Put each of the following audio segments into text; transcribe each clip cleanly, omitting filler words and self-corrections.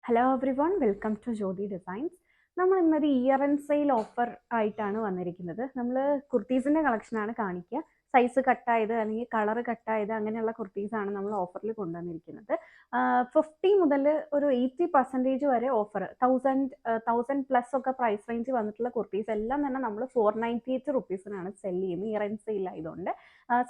Hello everyone, welcome to Jyothi designs. നമ്മൾ ഇന്നൊരു year and sale offer ആയിട്ടാണ് വന്നിരിക്കുന്നത്. നമ്മൾ കുർത്തീസിൻ്റെ കളക്ഷനാണ് കാണിക്കുക. സൈസ് കട്ടായത് അല്ലെങ്കിൽ കളർ കട്ടായത് അങ്ങനെയുള്ള കുർത്തീസാണ് നമ്മൾ ഓഫറിൽ കൊണ്ടുവന്നിരിക്കുന്നത്. 50 മുതൽ ഒരു 80% വരെ ഓഫർ, 1000 പ്ലസ് ഒക്കെ പ്രൈസ് റേഞ്ച് വന്നിട്ടുള്ള കുർത്തീസ് എല്ലാം തന്നെ നമ്മൾ 498 റുപ്പീസിനാണ് സെല് ചെയ്യുന്നത്. ഇയർ ആൻഡ് സെയിൽ ആയതുകൊണ്ട്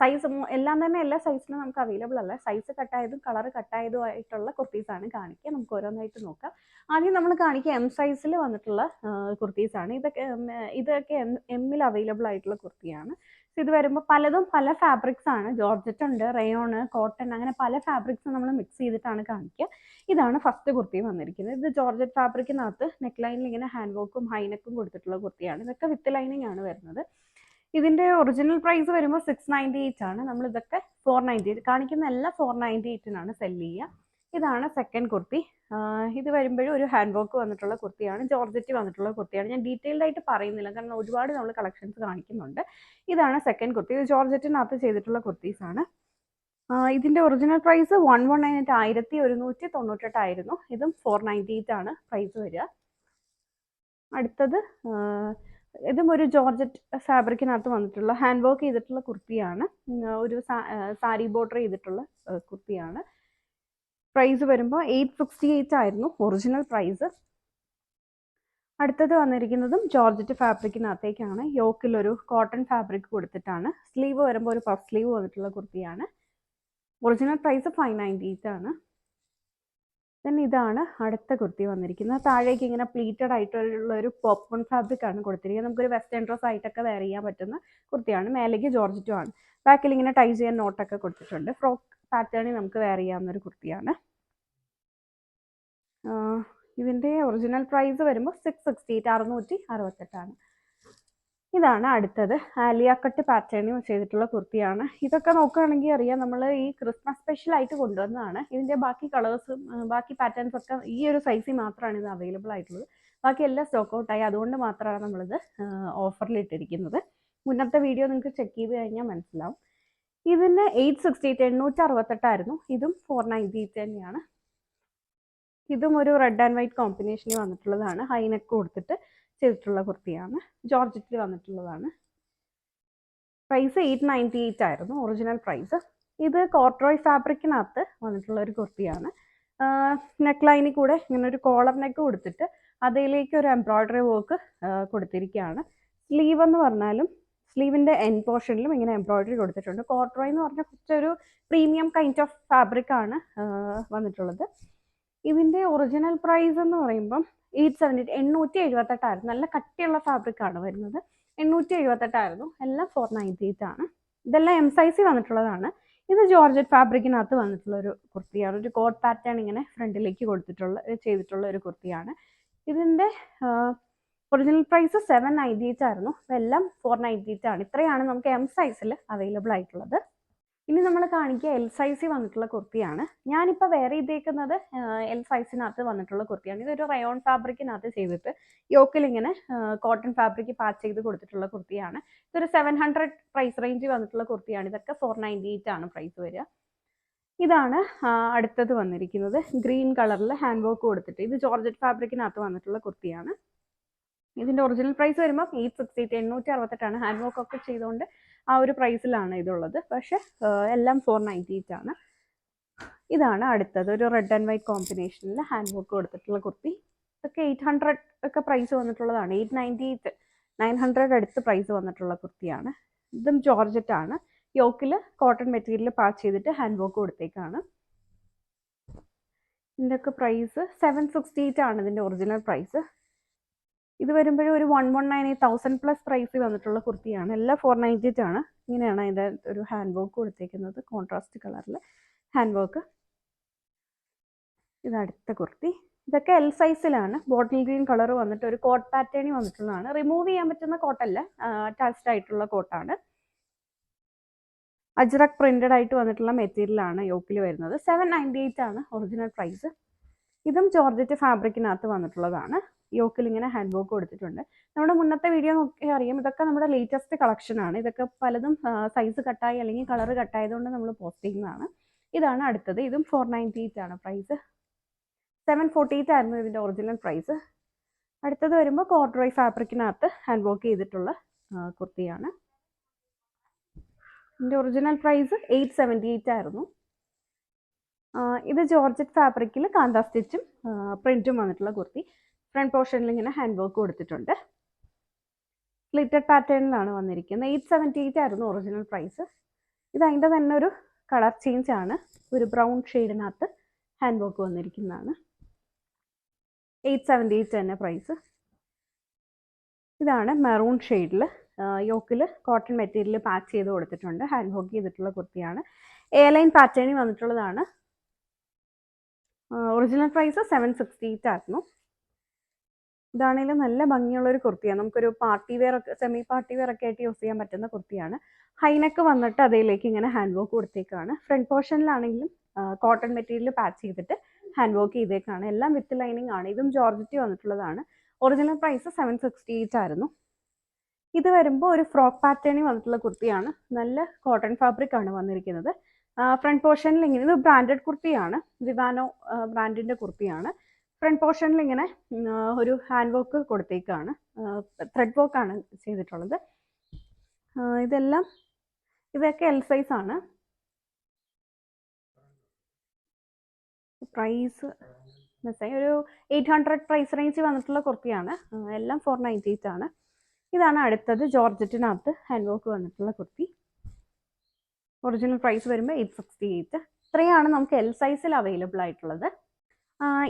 സൈസ് എല്ലാം തന്നെ എല്ലാ സൈസിലും നമുക്ക് അവൈലബിൾ അല്ല. സൈസ് കട്ടായതും കളർ കട്ടായതും ആയിട്ടുള്ള കുർത്തീസാണ് കാണിക്കുക. നമുക്ക് ഓരോന്നായിട്ട് നോക്കാം. ആദ്യം നമ്മൾ കാണിക്കുക എം സൈസിൽ വന്നിട്ടുള്ള കുർത്തീസാണ്. ഇതൊക്കെ എമ്മിൽ അവൈലബിൾ ആയിട്ടുള്ള കുർത്തിയാണ്. ഇത് വരുമ്പോൾ പലതും പല ഫാബ്രിക്സ് ആണ്. ജോർജറ്റ് ഉണ്ട്, റയോണ്, കോട്ടൺ, അങ്ങനെ പല ഫാബ്രിക്സ് നമ്മൾ മിക്സ് ചെയ്തിട്ടാണ് കാണിക്കുക. ഇതാണ് ഫസ്റ്റ് കുർത്തി വന്നിരിക്കുന്നത്. ഇത് ജോർജറ്റ് ഫാബ്രിക്കിനകത്ത് നെക്ക് ലൈനിൽ ഇങ്ങനെ ഹാൻഡ് വർക്കും ഹൈനെക്കും കൊടുത്തിട്ടുള്ള കുർത്തിയാണ്. ഇതൊക്കെ വിത്ത് ലൈനിങ് ആണ് വരുന്നത്. ഇതിന്റെ ഒറിജിനൽ പ്രൈസ് വരുമ്പോൾ 698 ആണ്. നമ്മൾ ഇതൊക്കെ 498 കാണിക്കുന്ന എല്ലാം 498 സെല് ചെയ്യുക. ഇതാണ് സെക്കൻഡ് കുർത്തി. ഇത് വരുമ്പോഴും ഒരു ഹാൻഡ് വർക്ക് വന്നിട്ടുള്ള കുർത്തിയാണ്, ജോർജറ്റ് വന്നിട്ടുള്ള കുർത്തിയാണ്. ഞാൻ ഡീറ്റെയിൽഡ് ആയിട്ട് പറയുന്നില്ല, കാരണം ഒരുപാട് നമ്മൾ കളക്ഷൻസ് കാണിക്കുന്നുണ്ട്. ഇതാണ് സെക്കൻഡ് കുർത്തി. ഇത് ജോർജറ്റിനകത്ത് ചെയ്തിട്ടുള്ള കുർത്തീസാണ്. ഇതിന്റെ ഒറിജിനൽ പ്രൈസ് 1198 ആയിരുന്നു. ഇതും 498 ആണ് പ്രൈസ് വരിക. അടുത്തത് ഇതും ഒരു ജോർജറ്റ് ഫാബ്രിക്കിനകത്ത് വന്നിട്ടുള്ള ഹാൻഡ് വർക്ക് ചെയ്തിട്ടുള്ള കുർത്തിയാണ്. ഒരു സാരി ബോർഡർ ചെയ്തിട്ടുള്ള കുർത്തിയാണ്. പ്രൈസ് വരുമ്പോൾ 868 ആയിരുന്നു ഒറിജിനൽ പ്രൈസ്. അടുത്തത് വന്നിരിക്കുന്നതും ജോർജറ്റ് ഫാബ്രിക്കിനകത്തേക്കാണ്. യോക്കിൽ ഒരു കോട്ടൺ ഫാബ്രിക് കൊടുത്തിട്ടാണ്. സ്ലീവ് വരുമ്പോൾ ഒരു പഫ് സ്ലീവ് വന്നിട്ടുള്ള കുർത്തിയാണ്. ഒറിജിനൽ പ്രൈസ് 598 ആണ്. ദെൻ ഇതാണ് അടുത്ത കുർത്തി വന്നിരിക്കുന്നത്. താഴേക്ക് ഇങ്ങനെ പ്ലീറ്റഡ് ആയിട്ടുള്ള ഒരു പോപ്കോൺ ഫാബ്രിക് ആണ് കൊടുത്തിരിക്കുന്നത്. നമുക്കൊരു വെസ്റ്റേൺ ഡ്രസ് ആയിട്ടൊക്കെ വെയർ ചെയ്യാൻ പറ്റുന്ന കുർത്തിയാണ്. മേലേക്ക് ജോർജറ്റും ആണ്. ബാക്കിൽ ഇങ്ങനെ ടൈ ചെയ്യാൻ നോട്ടൊക്കെ കൊടുത്തിട്ടുണ്ട്. ഫ്രോക്ക് പാറ്റേണിൽ നമുക്ക് വെയർ ചെയ്യാവുന്ന ഒരു കുർത്തിയാണ്. ഇതിൻ്റെ ഒറിജിനൽ പ്രൈസ് വരുമ്പോൾ 668 668 ഇതാണ് അടുത്തത്. ആലിയ കട്ട് പാറ്റേണിൽ ചെയ്തിട്ടുള്ള കുർത്തിയാണ്. ഇതൊക്കെ നോക്കുകയാണെങ്കിൽ അറിയാം, നമ്മൾ ഈ ക്രിസ്മസ് സ്പെഷ്യൽ ആയിട്ട് കൊണ്ടുവന്നതാണ്. ഇതിൻ്റെ ബാക്കി കളേഴ്സും ബാക്കി പാറ്റേൺസ് ഒക്കെ ഈ ഒരു സൈസിൽ മാത്രമാണ് ഇത് അവൈലബിൾ ആയിട്ടുള്ളത്. ബാക്കി എല്ലാം സ്റ്റോക്ക് ഔട്ടായി. അതുകൊണ്ട് മാത്രമാണ് നമ്മളിത് ഓഫറിൽ ഇട്ടിരിക്കുന്നത്. മുന്നത്തെ വീഡിയോ നിങ്ങൾക്ക് ചെക്ക് ചെയ്ത് കഴിഞ്ഞാൽ മനസ്സിലാവും. ഇതിന് 868 868 ഇതും 498 തന്നെയാണ്. ഇതും ഒരു റെഡ് ആൻഡ് വൈറ്റ് കോമ്പിനേഷനിൽ വന്നിട്ടുള്ളതാണ്. ഹൈനെക്ക് കൊടുത്തിട്ട് ചെയ്തിട്ടുള്ള കുർത്തിയാണ്. ജോർജറ്റിൽ വന്നിട്ടുള്ളതാണ്. പ്രൈസ് 898 ആയിരുന്നു ഒറിജിനൽ പ്രൈസ്. ഇത് കോർട്രോയ് ഫാബ്രിക്കിനകത്ത് വന്നിട്ടുള്ള ഒരു കുർത്തിയാണ്. നെക്ക് ലൈനിൽ കൂടെ ഇങ്ങനെ ഒരു കോളർ നെക്ക് കൊടുത്തിട്ട് അതിലേക്ക് ഒരു എംബ്രോയ്ഡറി വർക്ക് കൊടുത്തിരിക്കുകയാണ്. സ്ലീവ് എന്ന് പറഞ്ഞാലും സ്ലീവിൻ്റെ എൻഡ് പോർഷനിലും ഇങ്ങനെ എംബ്രോയ്ഡറി കൊടുത്തിട്ടുണ്ട്. കോർട്രോയ് എന്ന് പറഞ്ഞാൽ കുറച്ചൊരു പ്രീമിയം കൈൻഡ് ഓഫ് ഫാബ്രിക് ആണ് വന്നിട്ടുള്ളത്. ഇതിൻ്റെ ഒറിജിനൽ പ്രൈസ് എന്ന് പറയുമ്പം 878 നല്ല കട്ടിയുള്ള ഫാബ്രിക് ആണ് വരുന്നത്. 878 എല്ലാം 498 ആണ്. ഇതെല്ലാം എം സൈസിൽ വന്നിട്ടുള്ളതാണ്. ഇത് ജോർജറ്റ് ഫാബ്രിക്കിനകത്ത് വന്നിട്ടുള്ള ഒരു കുർത്തിയാണ്. ഒരു കോട്ട് പാറ്റേൺ ഇങ്ങനെ ഫ്രണ്ടിലേക്ക് ചെയ്തിട്ടുള്ള ഒരു കുർത്തിയാണ്. ഇതിൻ്റെ ഒറിജിനൽ പ്രൈസ് 798 ആയിരുന്നു. എല്ലാം 498 ആണ്. ഇത്രയാണ് നമുക്ക് എം സൈസിൽ അവൈലബിൾ ആയിട്ടുള്ളത്. ഇനി നമ്മൾ കാണിക്കുക എൽ സൈസിൽ വന്നിട്ടുള്ള കുർത്തിയാണ്. ഞാനിപ്പോൾ വെയർ ചെയ്തേക്കുന്നത് എൽ സൈസിനകത്ത് വന്നിട്ടുള്ള കുർത്തിയാണ്. ഇതൊരു റയോൺ ഫാബ്രിക്കിനകത്ത് ചെയ്തിട്ട് യോക്കിൽ ഇങ്ങനെ കോട്ടൺ ഫാബ്രിക് പാച്ച് ചെയ്ത് കൊടുത്തിട്ടുള്ള കുർത്തിയാണ്. ഇതൊരു 700 പ്രൈസ് റേഞ്ച് വന്നിട്ടുള്ള കുർത്തിയാണ്. ഇതൊക്കെ 498 ആണ് പ്രൈസ് വരിക. ഇതാണ് അടുത്തത് വന്നിരിക്കുന്നത്. ഗ്രീൻ കളറിൽ ഹാൻഡ് വർക്ക് കൊടുത്തിട്ട് ഇത് ജോർജറ്റ് ഫാബ്രിക്കിനകത്ത് വന്നിട്ടുള്ള കുർത്തിയാണ്. ഇതിൻ്റെ ഒറിജിനൽ പ്രൈസ് വരുമ്പോൾ 868 868 ഹാൻഡ് വർക്ക് ഒക്കെ ചെയ്തുകൊണ്ട് ആ ഒരു പ്രൈസിലാണ് ഇതുള്ളത്. പക്ഷെ എല്ലാം 498 ആണ്. ഇതാണ് അടുത്തത്. ഒരു റെഡ് ആൻഡ് വൈറ്റ് കോമ്പിനേഷനിൽ ഹാൻഡ് വർക്ക് കൊടുത്തിട്ടുള്ള കുർത്തി. ഇതൊക്കെ 800 ഒക്കെ പ്രൈസ് വന്നിട്ടുള്ളതാണ്. 898 900 അടുത്ത് പ്രൈസ് വന്നിട്ടുള്ള കുർത്തിയാണ്. ഇതും ജോർജറ്റ് ആണ്. യോക്കിൽ കോട്ടൺ മെറ്റീരിയൽ പാച്ച് ചെയ്തിട്ട് ഹാൻഡ് വർക്ക് കൊടുത്തേക്കാണ്. ഇതിൻ്റെയൊക്കെ പ്രൈസ് 768 ആണ് ഇതിൻ്റെ ഒറിജിനൽ പ്രൈസ്. ഇത് വരുമ്പോഴും ഒരു 1198 1000 പ്ലസ് പ്രൈസ് വന്നിട്ടുള്ള കുർത്തിയാണ്. എല്ലാം 498 ആണ്. ഇങ്ങനെയാണ് അതിൻ്റെ ഒരു ഹാൻഡ് വർക്ക് കൊടുത്തേക്കുന്നത്. കോൺട്രാസ്റ്റ് കളറിൽ ഹാൻഡ് വർക്ക്. ഇത് അടുത്ത കുർത്തി. ഇതൊക്കെ എൽ സൈസിലാണ്. ബോട്ടിൽ ഗ്രീൻ കളർ വന്നിട്ട് ഒരു കോട്ട് പാറ്റേണിൽ വന്നിട്ടുള്ളതാണ്. റിമൂവ് ചെയ്യാൻ പറ്റുന്ന കോട്ടല്ല, അറ്റാച്ച്ഡ് ആയിട്ടുള്ള കോട്ടാണ്. അജ്രക് പ്രിന്റഡ് ആയിട്ട് വന്നിട്ടുള്ള മെറ്റീരിയലാണ് യോക്കിൽ വരുന്നത്. 798 ആണ് ഒറിജിനൽ പ്രൈസ്. ഇതും ജോർജറ്റ് ഫാബ്രിക്കിനകത്ത് വന്നിട്ടുള്ളതാണ്. യോക്കിൽ ഇങ്ങനെ ഹാൻഡ് വർക്ക് കൊടുത്തിട്ടുണ്ട്. നമ്മുടെ മുന്നത്തെ വീഡിയോ നോക്കി അറിയാം, ഇതൊക്കെ നമ്മുടെ ലേറ്റസ്റ്റ് കളക്ഷൻ ആണ്. ഇതൊക്കെ പലതും സൈസ് കട്ടായി അല്ലെങ്കിൽ കളർ കട്ടായതുകൊണ്ട് നമ്മൾ പോസ്റ്റ് ചെയ്യുന്നതാണ്. ഇതാണ് അടുത്തത്. ഇതും 498 ആണ് പ്രൈസ്. 748 ആയിരുന്നു ഇതിൻ്റെ ഒറിജിനൽ പ്രൈസ്. അടുത്തത് വരുമ്പോൾ കോർഡ്രോയ് ഫാബ്രിക്കിനകത്ത് ഹാൻഡ് വർക്ക് ചെയ്തിട്ടുള്ള കുർത്തിയാണ്. ഇതിൻ്റെ ഒറിജിനൽ പ്രൈസ് 878 ആയിരുന്നു. ഇത് ജോർജറ്റ് ഫാബ്രിക്കിൽ കാന്ത സ്റ്റിച്ചും പ്രിന്റും വന്നിട്ടുള്ള കുർത്തി. ഫ്രണ്ട് പോർഷനിൽ ഇങ്ങനെ ഹാൻഡ് വർക്ക് കൊടുത്തിട്ടുണ്ട്. സ്ലിറ്റഡ് പാറ്റേണിലാണ് വന്നിരിക്കുന്നത്. 878 ആയിരുന്നു ഒറിജിനൽ പ്രൈസ്. ഇത് അതിൻ്റെ തന്നെ ഒരു കളർ ചേഞ്ച് ആണ്. ഒരു ബ്രൗൺ ഷെയ്ഡിനകത്ത് ഹാൻഡ് വർക്ക് വന്നിരിക്കുന്നതാണ്. 878 തന്നെ പ്രൈസ്. ഇതാണ് മെറൂൺ ഷെയ്ഡിൽ യോക്കിൽ കോട്ടൺ മെറ്റീരിയൽ പാച്ച് ചെയ്ത് കൊടുത്തിട്ടുണ്ട്. ഹാൻഡ് വർക്ക് ചെയ്തിട്ടുള്ള കുർത്തിയാണ്. എ ലൈൻ പാറ്റേണിൽ വന്നിട്ടുള്ളതാണ്. ഒറിജിനൽ പ്രൈസ് 768 ആയിരുന്നു. ഇതാണെങ്കിലും നല്ല ഭംഗിയുള്ളൊരു കുർത്തിയാണ്. നമുക്കൊരു പാർട്ടി വെയർ ഒക്കെ സെമി പാർട്ടി വെയർ ഒക്കെ ആയിട്ട് യൂസ് ചെയ്യാൻ പറ്റുന്ന കുർത്തിയാണ്. ഹൈനെക്ക് വന്നിട്ട് അതിലേക്ക് ഇങ്ങനെ ഹാൻഡ് വർക്ക് കൊടുത്തേക്കാണ്. ഫ്രണ്ട് പോർഷനിലാണെങ്കിലും കോട്ടൺ മെറ്റീരിയൽ പാച്ച് ചെയ്തിട്ട് ഹാൻഡ് വർക്ക് ചെയ്തേക്കാണ്. എല്ലാം വിത്ത് ലൈനിങ് ആണ്. ഇതും ജോർജറ്റ് വന്നിട്ടുള്ളതാണ്. ഒറിജിനൽ പ്രൈസ് 768 ആയിരുന്നു. ഇത് വരുമ്പോൾ ഒരു ഫ്രോക്ക് പാറ്റേണിൽ വന്നിട്ടുള്ള കുർത്തിയാണ്. നല്ല കോട്ടൺ ഫാബ്രിക് ആണ് വന്നിരിക്കുന്നത്. ഫ്രണ്ട് പോർഷനിൽ ഇങ്ങനെ, ഇത് ബ്രാൻഡഡ് കുർത്തിയാണ്, വിവാനോ ബ്രാൻഡിൻ്റെ കുർത്തിയാണ്. ഫ്രണ്ട് പോർഷനിൽ ഇങ്ങനെ ഒരു ഹാൻഡ് വർക്ക് കൊടുത്തേക്കാണ്. ത്രെഡ് വർക്കാണ് ചെയ്തിട്ടുള്ളത്. ഇതൊക്കെ എൽ സൈസ് ആണ്. പ്രൈസ് ഒരു 800 പ്രൈസ് റേഞ്ച് വന്നിട്ടുള്ള കുർത്തിയാണ്. എല്ലാം 498 ആണ്. ഇതാണ് അടുത്തത്. ജോർജറ്റിനകത്ത് ഹാൻഡ് വർക്ക് വന്നിട്ടുള്ള കുർത്തി. ഒറിജിനൽ പ്രൈസ് വരുമ്പോൾ 868. ഇത്രയാണ് നമുക്ക് എൽ സൈസിൽ അവൈലബിൾ ആയിട്ടുള്ളത്.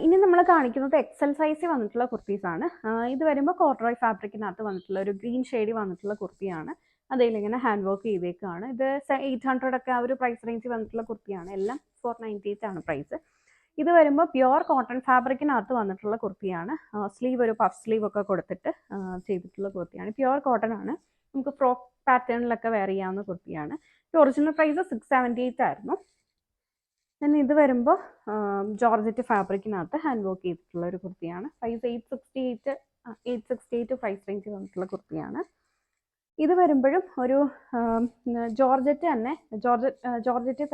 ഇനി നമ്മൾ കാണിക്കുന്നത് എക്സൽ സൈസിൽ വന്നിട്ടുള്ള കുർത്തീസാണ്. ഇത് വരുമ്പോൾ കോർഡ്രോയ് ഫാബ്രിക്കിനകത്ത് വന്നിട്ടുള്ള ഒരു ഗ്രീൻ ഷെയ്ഡ് വന്നിട്ടുള്ള കുർത്തിയാണ്. അതിലിങ്ങനെ ഹാൻഡ് വർക്ക് ചെയ്തേക്കാണ്. ഇത് 800 ഒക്കെ ആ ഒരു പ്രൈസ് റേഞ്ച് വന്നിട്ടുള്ള കുർത്തിയാണ്. എല്ലാം 498 ആണ് പ്രൈസ്. ഇത് വരുമ്പോൾ പ്യുവർ കോട്ടൺ ഫാബ്രിക്കിനകത്ത് വന്നിട്ടുള്ള കുർത്തിയാണ്. സ്ലീവ് ഒരു പഫ് സ്ലീവ് ഒക്കെ കൊടുത്തിട്ട് ചെയ്തിട്ടുള്ള കുർത്തിയാണ്. പ്യുവർ കോട്ടൺ ആണ്. നമുക്ക് ഫ്രോക്ക് പാറ്റേണിലൊക്കെ വെയർ ചെയ്യാവുന്ന കുർത്തിയാണ്. ഒറിജിനൽ പ്രൈസ് 678 ആയിരുന്നു. പിന്നെ ഇത് വരുമ്പോൾ ജോർജറ്റ് ഫാബ്രിക്കിനകത്ത് ഹാൻഡ് വർക്ക് ചെയ്തിട്ടുള്ള ഒരു കുർത്തിയാണ്. പ്രൈസ് 868 പ്രൈസ് റേഞ്ച് വന്നിട്ടുള്ള കുർത്തിയാണ്. ഇത് വരുമ്പോഴും ഒരു ജോർജറ്റ്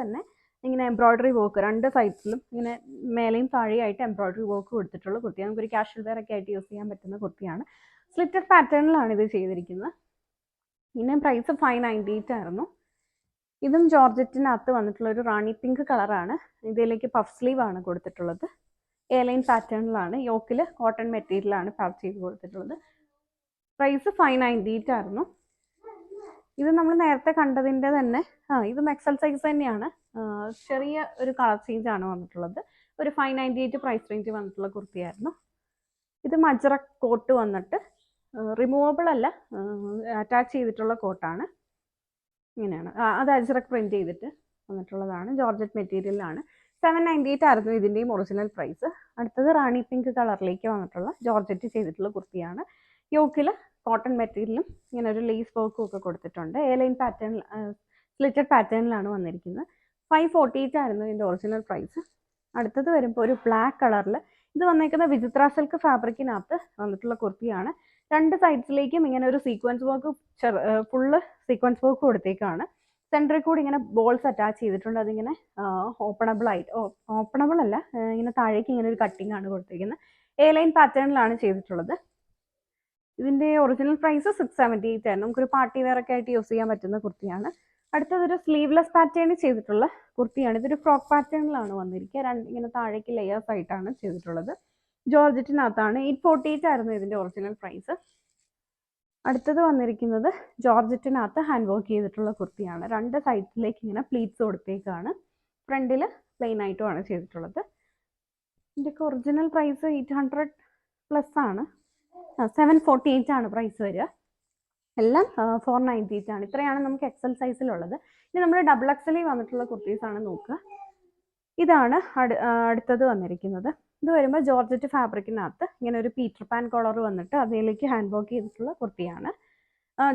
തന്നെ ഇങ്ങനെ എംബ്രോയ്ഡറി വർക്ക് രണ്ട് സൈഡ്സിലും ഇങ്ങനെ മേലെയും താഴെയായിട്ട് എംബ്രോയ്ഡറി വർക്ക് കൊടുത്തിട്ടുള്ള കുർത്തിയാണ്. നമുക്കൊരു കാഷ്വൽ വെയർ ഒക്കെ ആയിട്ട് യൂസ് ചെയ്യാൻ പറ്റുന്ന കുർത്തിയാണ്. സ്ലിറ്റഡ് പാറ്റേണിലാണ് ഇത് ചെയ്തിരിക്കുന്നത്. ഇതിൻ്റെ പ്രൈസ് 598 ആയിരുന്നു. ഇതും ജോർജറ്റിനകത്ത് വന്നിട്ടുള്ള ഒരു റാണി പിങ്ക് കളറാണ്. ഇതിലേക്ക് പഫ് സ്ലീവ് ആണ് കൊടുത്തിട്ടുള്ളത്. എ ലൈൻ പാറ്റേണിലാണ്. യോക്കിൽ കോട്ടൺ മെറ്റീരിയലാണ് പാച്ച് ചെയ്ത് കൊടുത്തിട്ടുള്ളത്. പ്രൈസ് 598 ആയിരുന്നു. ഇത് നമ്മൾ നേരത്തെ കണ്ടതിൻ്റെ തന്നെ ഇതും എക്സൽ സൈസ് തന്നെയാണ്. ചെറിയ ഒരു കളർ ചേഞ്ച് ആണ് വന്നിട്ടുള്ളത്. ഒരു 598 പ്രൈസ് റേഞ്ച് വന്നിട്ടുള്ള കുർത്തിയായിരുന്നു. ഇത് മജ്റക് കോട്ട് വന്നിട്ട് റിമൂവബിൾ അല്ല, അറ്റാച്ച് ചെയ്തിട്ടുള്ള കോട്ടാണ്. ഇങ്ങനെയാണ്. അത് അജ്രക് പ്രിന്റ് ചെയ്തിട്ട് വന്നിട്ടുള്ളതാണ്. ജോർജറ്റ് മെറ്റീരിയലാണ്. 798 ആയിരുന്നു ഇതിൻ്റെയും ഒറിജിനൽ പ്രൈസ്. അടുത്തത് റാണി പിങ്ക് കളറിലേക്ക് വന്നിട്ടുള്ള ജോർജറ്റ് ചെയ്തിട്ടുള്ള കുർത്തിയാണ്. യോക്കിൽ കോട്ടൺ മെറ്റീരിയലും ഇങ്ങനെ ഒരു ലേസ് വർക്കും ഒക്കെ കൊടുത്തിട്ടുണ്ട്. എ ലൈൻ പാറ്റേണിൽ സ്ലിറ്റഡ് പാറ്റേണിലാണ് വന്നിരിക്കുന്നത്. 548 ആയിരുന്നു ഇതിൻ്റെ ഒറിജിനൽ പ്രൈസ്. അടുത്തത് വരുമ്പോൾ ഒരു ബ്ലാക്ക് കളറിൽ ഇത് വന്നേക്കുന്ന വിചിത്ര സിൽക്ക് ഫാബ്രിക്കിനകത്ത് വന്നിട്ടുള്ള കുർത്തിയാണ്. രണ്ട് സൈഡ്സിലേക്കും ഇങ്ങനെ ഒരു sequence work, full sequence work കൊടുത്തേക്കാണ്. സെൻറ്ററിൽ കൂടി ഇങ്ങനെ ബോൾസ് അറ്റാച്ച് ചെയ്തിട്ടുണ്ട്. അതിങ്ങനെ ഓപ്പണബിൾ അല്ല, ഇങ്ങനെ താഴേക്ക് ഇങ്ങനെ ഒരു കട്ടിങ് ആണ് കൊടുത്തിരിക്കുന്നത്. എ ലൈൻ പാറ്റേണിലാണ് ചെയ്തിട്ടുള്ളത്. ഇതിൻ്റെ ഒറിജിനൽ പ്രൈസ് 678 ആയിരുന്നു. നമുക്കൊരു പാർട്ടി വെയർ ഒക്കെ ആയിട്ട് യൂസ് ചെയ്യാൻ പറ്റുന്ന കുർത്തിയാണ്. അടുത്തതൊരു സ്ലീവ്ലെസ് പാറ്റേണിൽ ചെയ്തിട്ടുള്ള കുർത്തിയാണ്. ഇതൊരു ഫ്രോക്ക് പാറ്റേണിലാണ് വന്നിരിക്കുക. ഇങ്ങനെ താഴേക്ക് ലെയേഴ്സ് ആയിട്ടാണ് ചെയ്തിട്ടുള്ളത്. ജോർജറ്റിനകത്താണ്. 848 ആയിരുന്നു ഇതിൻ്റെ ഒറിജിനൽ പ്രൈസ്. അടുത്തത് വന്നിരിക്കുന്നത് ജോർജറ്റിനകത്ത് ഹാൻഡ് വർക്ക് ചെയ്തിട്ടുള്ള കുർത്തിയാണ്. രണ്ട് സൈഡ്സിലേക്ക് ഇങ്ങനെ പ്ലീറ്റ്സ് കൊടുത്തേക്കാണ്. ഫ്രണ്ടിൽ പ്ലെയിൻ ആയിട്ടുമാണ് ചെയ്തിട്ടുള്ളത്. ഇതിൻ്റെയൊക്കെ ഒറിജിനൽ പ്രൈസ് 800 പ്ലസ് ആണ്. 748 ആണ് പ്രൈസ് വരിക. എല്ലാം 498 ആണ്. ഇത്രയാണ് നമുക്ക് എക്സൽ സൈസിലുള്ളത്. ഇനി നമ്മൾ ഡബിൾ എക്സലിൽ വന്നിട്ടുള്ള കുർത്തീസാണ് നോക്കുക. ഇതാണ് അടുത്തത് വന്നിരിക്കുന്നത്. ഇത് വരുമ്പോൾ ജോർജറ്റ് ഫാബ്രിക്കിനകത്ത് ഇങ്ങനെ ഒരു പീറ്റർ പാൻ കോളർ വന്നിട്ട് അതിലേക്ക് ഹാൻഡ് വർക്ക് ചെയ്തിട്ടുള്ള കുർത്തിയാണ്.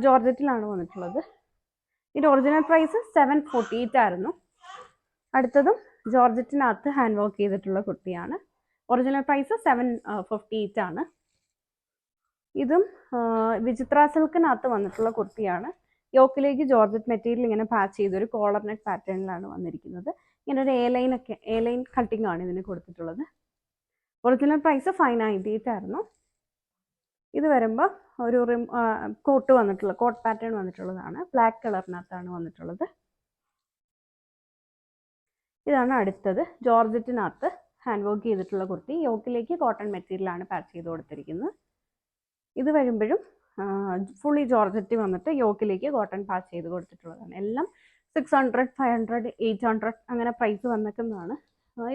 ജോർജറ്റിലാണ് വന്നിട്ടുള്ളത്. ഇതിൻ്റെ ഒറിജിനൽ പ്രൈസ് 748 ആയിരുന്നു. അടുത്തതും ജോർജറ്റിനകത്ത് ഹാൻഡ് വർക്ക് ചെയ്തിട്ടുള്ള കുർത്തിയാണ്. ഒറിജിനൽ പ്രൈസ് 758 ആണ്. ഇതും വിചിത്ര സിൽക്കിനകത്ത് വന്നിട്ടുള്ള കുർത്തിയാണ്. യോക്കിലേക്ക് ജോർജറ്റ് മെറ്റീരിയൽ ഇങ്ങനെ പാച്ച് ചെയ്ത് ഒരു കോളർ നെക്ക് പാറ്റേണിലാണ് വന്നിരിക്കുന്നത്. ഇങ്ങനെ ഒരു എ ലൈൻ കട്ടിംഗ് ആണ് ഇതിന് കൊടുത്തിട്ടുള്ളത്. ഒറിജിനൽ പ്രൈസ് 598 ആയിരുന്നു. ഇത് വരുമ്പോൾ ഒരു കോട്ട് വന്നിട്ടുള്ള കോട്ട് പാറ്റേൺ വന്നിട്ടുള്ളതാണ്. ബ്ലാക്ക് കളറിനകത്താണ് വന്നിട്ടുള്ളത്. ഇതാണ് അടുത്തത്. ജോർജറ്റിനകത്ത് ഹാൻഡ് വർക്ക് ചെയ്തിട്ടുള്ള കുർത്തി. യോക്കിലേക്ക് കോട്ടൺ മെറ്റീരിയലാണ് പാച്ച് ചെയ്ത് കൊടുത്തിരിക്കുന്നത്. ഇത് വരുമ്പോഴും ഫുള്ളി ജോർജറ്റ് വന്നിട്ട് യോക്കിലേക്ക് കോട്ടൺ പാച്ച് ചെയ്ത് കൊടുത്തിട്ടുള്ളതാണ്. എല്ലാം 600, 500, 800 അങ്ങനെ പ്രൈസ് വന്നിട്ടുള്ളതാണ്.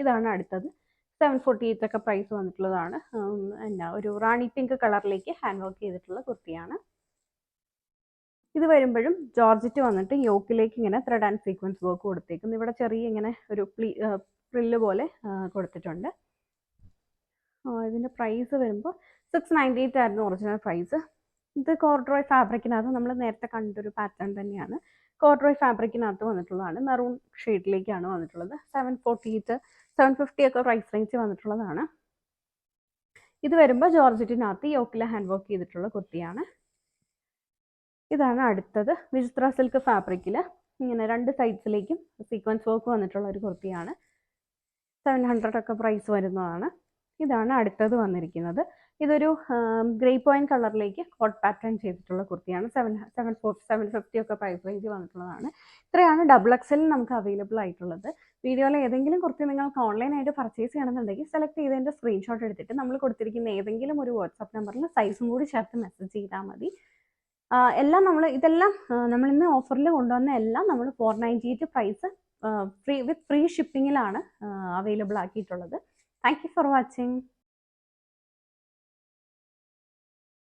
ഇതാണ് അടുത്തത്. 748 ഒക്കെ പ്രൈസ് വന്നിട്ടുള്ളതാണ്. എന്നാ ഒരു റാണി പിങ്ക് കളറിലേക്ക് ഹാൻഡ് വർക്ക് ചെയ്തിട്ടുള്ള കുർത്തിയാണ്. ഇത് വരുമ്പോഴും ജോർജറ്റ് വന്നിട്ട് യോക്കിലേക്ക് ഇങ്ങനെ ത്രെഡ് ആൻഡ് സീക്വൻസ് വർക്ക് കൊടുത്തേക്കുന്നു. ഇവിടെ ചെറിയ ഇങ്ങനെ ഒരു ഫ്രില്ല് പോലെ കൊടുത്തിട്ടുണ്ട്. ഇതിൻ്റെ പ്രൈസ് വരുമ്പോൾ 698 ആയിരുന്നു ഒറിജിനൽ പ്രൈസ്. ഇത് കോർഡ്രോയ് ഫാബ്രിക്കിനകത്ത് നമ്മൾ നേരത്തെ കണ്ടൊരു പാറ്റേൺ തന്നെയാണ്. കോർഡ്രോയ് ഫാബ്രിക്കിനകത്ത് വന്നിട്ടുള്ളതാണ്. മെറൂൺ ഷെയ്ഡിലേക്കാണ് വന്നിട്ടുള്ളത്. 748, 750 ഒക്കെ പ്രൈസ് റേഞ്ച് വന്നിട്ടുള്ളതാണ്. ഇത് വരുമ്പോൾ ജോർജറ്റിനകത്ത് യോക്കിലെ ഹാൻഡ് വർക്ക് ചെയ്തിട്ടുള്ള കുർത്തിയാണ്. ഇതാണ് അടുത്തത്. വിചിത്ര സിൽക്ക് ഫാബ്രിക്കിൽ ഇങ്ങനെ 2 സൈഡ്സിലേക്കും സീക്വൻസ് വർക്ക് വന്നിട്ടുള്ള ഒരു കുർത്തിയാണ്. 700 ഒക്കെ പ്രൈസ് വരുന്നതാണ്. ഇതാണ് അടുത്തത് വന്നിരിക്കുന്നത്. ഇതൊരു ഗ്രേ പോയിന്റ് കളറിലേക്ക് കോട്ട് പാറ്റേൺ ചെയ്തിട്ടുള്ള കുർത്തിയാണ്. 750 ഒക്കെ പ്രൈസ് റേഞ്ച് വന്നിട്ടുള്ളതാണ്. ഇത്രയാണ് XXL നമുക്ക് അവൈലബിൾ ആയിട്ടുള്ളത്. വീഡിയോയിൽ ഏതെങ്കിലും കുർത്തി നിങ്ങൾക്ക് ഓൺലൈനായിട്ട് പർച്ചേസ് ചെയ്യണമെന്നുണ്ടെങ്കിൽ സെലക്ട് ചെയ്തതിൻ്റെ സ്ക്രീൻഷോട്ട് എടുത്തിട്ട് നമ്മൾ കൊടുത്തിരിക്കുന്ന ഏതെങ്കിലും ഒരു വാട്സാപ്പ് നമ്പറിൽ സൈസും കൂടി ചേർത്ത് മെസ്സേജ് ചെയ്താൽ മതി. ഇതെല്ലാം നമ്മൾ ഇന്ന് ഓഫറിൽ കൊണ്ടുവന്ന എല്ലാം നമ്മൾ 498 പ്രൈസ് ഫ്രീ ഷിപ്പിങ്ങിലാണ് അവൈലബിൾ ആക്കിയിട്ടുള്ളത്. Thank you for watching.